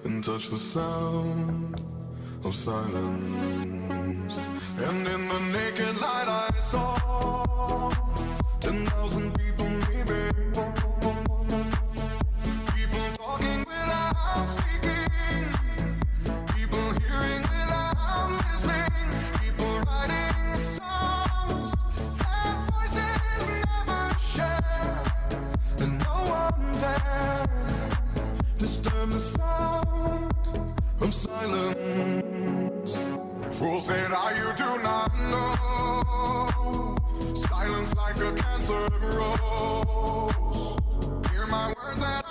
and touch the sound of silence. And in the naked light I saw 10,000 people maybe, people talking without speaking, people hearing without listening, people writing songs that voices never share, and no one dared disturb the sound of silence. Fool said I, you do not know, silence like a cancer grows. Hear my words and